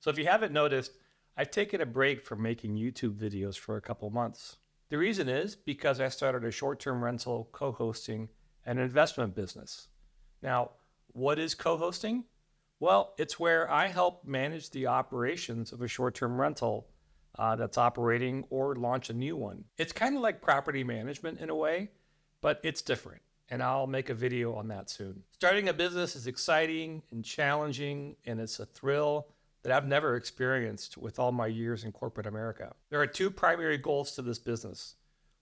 So if you haven't noticed, I've taken a break from making YouTube videos for a couple months. The reason is because I started a short-term rental co-hosting and investment business. Now, what is co-hosting? Well, it's where I help manage the operations of a short-term rental that's operating or launch a new one. It's kind of like property management in a way, but it's different. And I'll make a video on that soon. Starting a business is exciting and challenging, and it's a thrill that I've never experienced with all my years in corporate America. There are two primary goals to this business.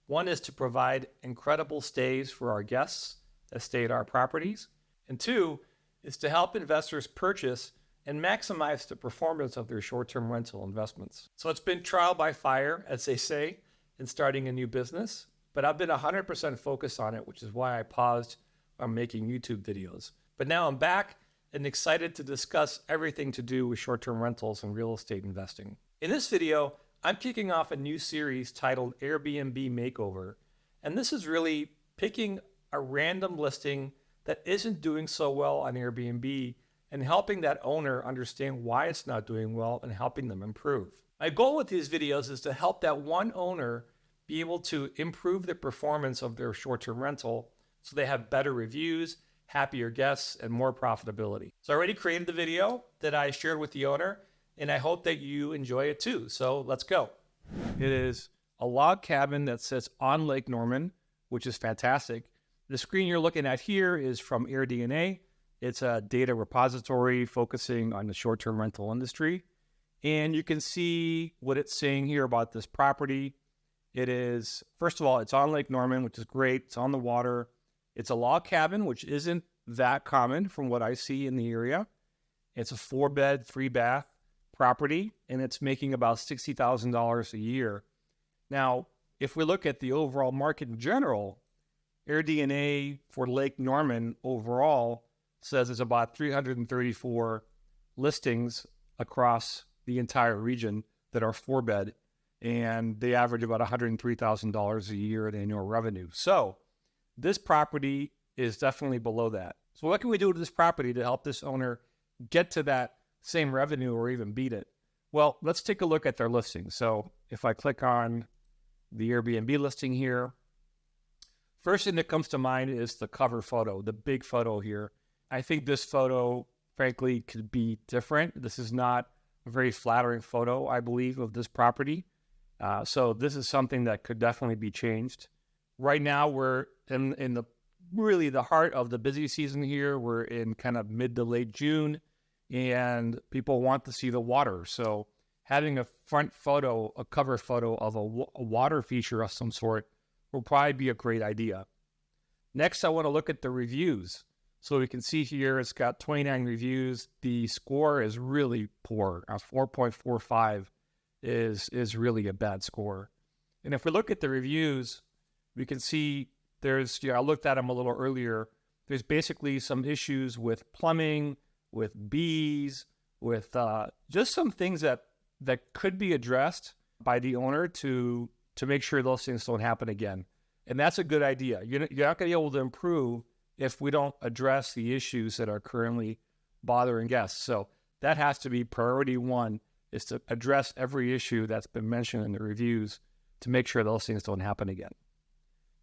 One is to provide incredible stays for our guests that stay at our properties. And two is to help investors purchase and maximize the performance of their short-term rental investments. So it's been trial by fire, as they say, in starting a new business, but I've been 100% focused on it, which is why I paused on making YouTube videos. But now I'm back and excited to discuss everything to do with short-term rentals and real estate investing. In this video, I'm kicking off a new series titled Airbnb Makeover, and this is really picking a random listing that isn't doing so well on Airbnb and helping that owner understand why it's not doing well and helping them improve. My goal with these videos is to help that one owner be able to improve the performance of their short-term rental so they have better reviews, happier guests, and more profitability. So I already created the video that I shared with the owner, and I hope that you enjoy it too. So let's go. It is a log cabin that sits on Lake Norman, which is fantastic. The screen you're looking at here is from AirDNA. It's a data repository focusing on the short-term rental industry. And you can see what it's saying here about this property. It is, first of all, it's on Lake Norman, which is great. It's on the water. It's a log cabin, which isn't that common from what I see in the area. It's a 4-bed, 3-bath property, and it's making about $60,000 a year. Now, if we look at the overall market in general, AirDNA for Lake Norman overall says it's about 334 listings across the entire region that are 4-bed, and they average about $103,000 a year in annual revenue. So this property is definitely below that. So what can we do to this property to help this owner get to that same revenue or even beat it? Well, let's take a look at their listing. So if I click on the Airbnb listing here, first thing that comes to mind is the cover photo, the big photo here. I think this photo, frankly, could be different. This is not a very flattering photo, I believe, of this property. So this is something that could definitely be changed. Right now, we're in the really the heart of the busy season here. We're in kind of mid to late June, and people want to see the water. So having a front photo, a cover photo of a water feature of some sort will probably be a great idea. Next, I want to look at the reviews. So we can see here it's got 29 reviews. The score is really poor. 4.45 is really a bad score. And if we look at the reviews, we can see there's, I looked at them a little earlier. There's basically some issues with plumbing, with bees, with just some things that could be addressed by the owner to make sure those things don't happen again. And that's a good idea. You're not going to be able to improve if we don't address the issues that are currently bothering guests. So that has to be priority one, is to address every issue that's been mentioned in the reviews to make sure those things don't happen again.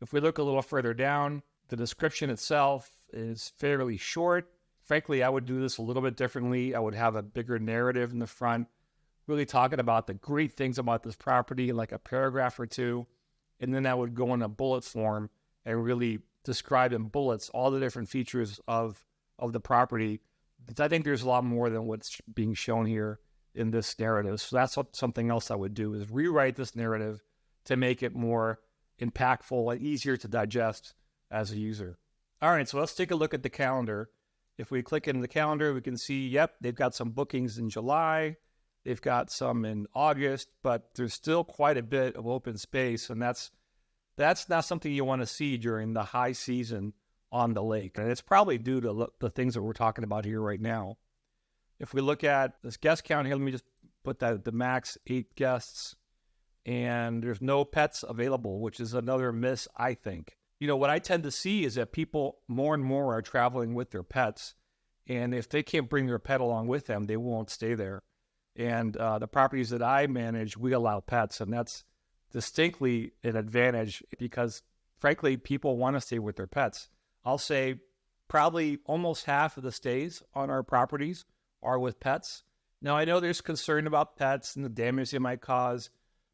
If we look a little further down, the description itself is fairly short. Frankly, I would do this a little bit differently. I would have a bigger narrative in the front, really talking about the great things about this property, like a paragraph or two, and then I would go in a bullet form and really describe in bullets all the different features of the property. Because I think there's a lot more than what's being shown here in this narrative. So that's something else I would do, is rewrite this narrative to make it more impactful and easier to digest as a user. All right, so let's take a look at the calendar. If we click into the calendar, we can see, yep, they've got some bookings in July. They've got some in August, but there's still quite a bit of open space, and that's not something you want to see during the high season on the lake. And it's probably due to the things that we're talking about here right now. If we look at this guest count here, let me just put that at the max, 8 guests, and there's no pets available, which is another miss, I think. You know, what I tend to see is that people more and more are traveling with their pets, and if they can't bring their pet along with them, they won't stay there. And the properties that I manage, we allow pets, and that's distinctly an advantage because, frankly, people want to stay with their pets. I'll say probably almost half of the stays on our properties are with pets. Now, I know there's concern about pets and the damage they might cause,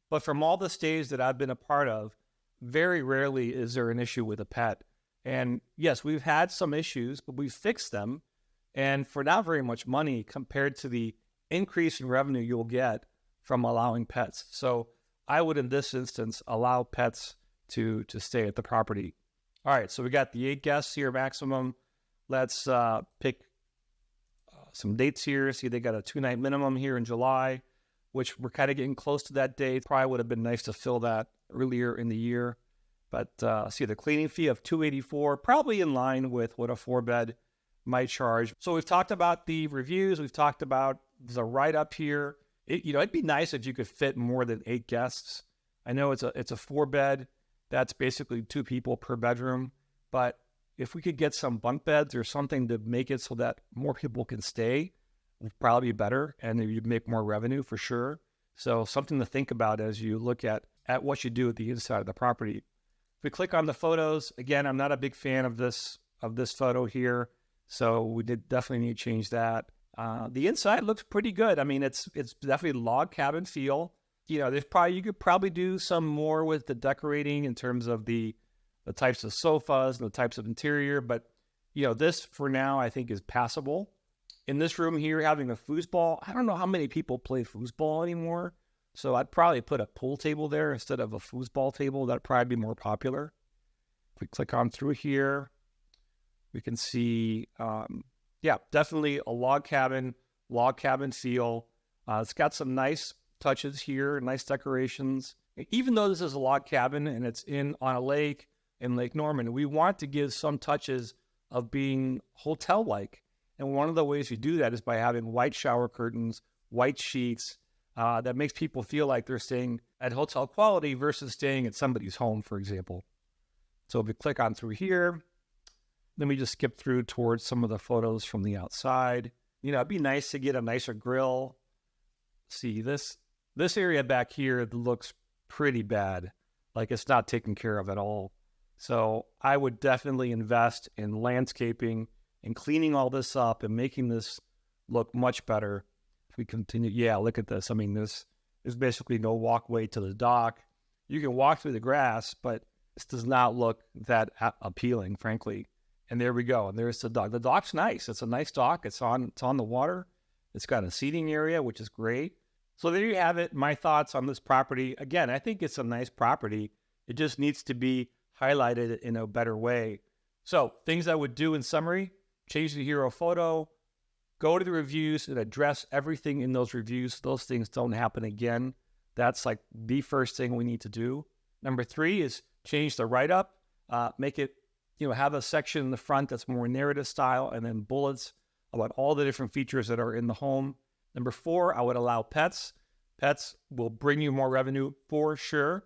but from all the stays that I've been a part of, very rarely is there an issue with a pet. And yes, we've had some issues, but we've fixed them. And for not very much money compared to the increase in revenue you'll get from allowing pets. So I would, in this instance, allow pets to stay at the property. All right, so we got the 8 guests here maximum. Let's pick some dates here. See, they got a 2-night minimum here in July, which we're kind of getting close to that date. Probably would have been nice to fill that earlier in the year. But see, the cleaning fee of $284, probably in line with what a 4-bed might charge. So we've talked about the reviews. We've talked about the write-up here. It'd be nice if you could fit more than 8 guests. I know it's a 4-bed. That's basically 2 people per bedroom. But if we could get some bunk beds or something to make it so that more people can stay, would probably be better, and you'd make more revenue for sure. So something to think about as you look at what you do at the inside of the property. If we click on the photos, again, I'm not a big fan of this photo here, so we definitely need to change that. The inside looks pretty good. I mean, it's definitely log cabin feel. You could probably do some more with the decorating in terms of the types of sofas and the types of interior, but this for now I think is passable. In this room here, having a foosball, I don't know how many people play foosball anymore, so I'd probably put a pool table there instead of a foosball table. That'd probably be more popular. If we click on through here, we can see, definitely a log cabin feel. It's got some nice touches here, nice decorations. Even though this is a log cabin and it's on a lake in Lake Norman, we want to give some touches of being hotel-like. And one of the ways you do that is by having white shower curtains, white sheets, that makes people feel like they're staying at hotel quality versus staying at somebody's home, for example. So if we click on through here, then we just skip through towards some of the photos from the outside. It'd be nice to get a nicer grill. See, this area back here looks pretty bad, like it's not taken care of at all. So I would definitely invest in landscaping and cleaning all this up and making this look much better. If we continue, look at this. I mean, there's basically no walkway to the dock. You can walk through the grass, but this does not look that appealing, frankly. And there we go. And there's the dock. The dock's nice. It's a nice dock. It's on the water. It's got a seating area, which is great. So there you have it. My thoughts on this property. Again, I think it's a nice property. It just needs to be highlighted in a better way. So things I would do in summary: change the hero photo, go to the reviews and address everything in those reviews. Those things don't happen again. That's like the first thing we need to do. Number 3 is change the write-up. Make it, have a section in the front that's more narrative style and then bullets about all the different features that are in the home. Number 4, I would allow pets. Pets will bring you more revenue for sure.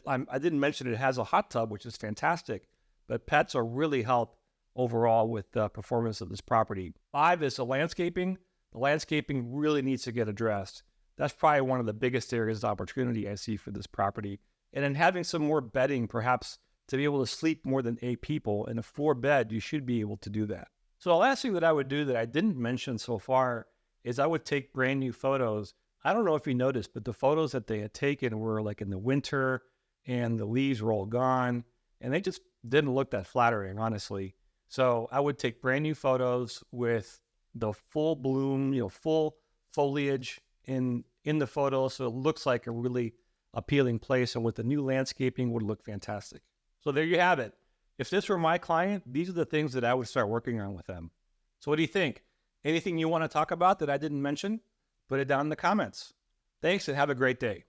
I didn't mention it has a hot tub, which is fantastic, but pets will really help overall with the performance of this property. 5 is the landscaping. The landscaping really needs to get addressed. That's probably one of the biggest areas of opportunity I see for this property. And then having some more bedding, perhaps to be able to sleep more than 8 people in a 4-bed, you should be able to do that. So the last thing that I would do that I didn't mention so far is I would take brand new photos. I don't know if you noticed, but the photos that they had taken were like in the winter and the leaves were all gone and they just didn't look that flattering, honestly. So I would take brand new photos with the full bloom, full foliage in the photo, so it looks like a really appealing place, and with the new landscaping would look fantastic. So there you have it. If this were my client, these are the things that I would start working on with them. So what do you think? Anything you want to talk about that I didn't mention? Put it down in the comments. Thanks and have a great day.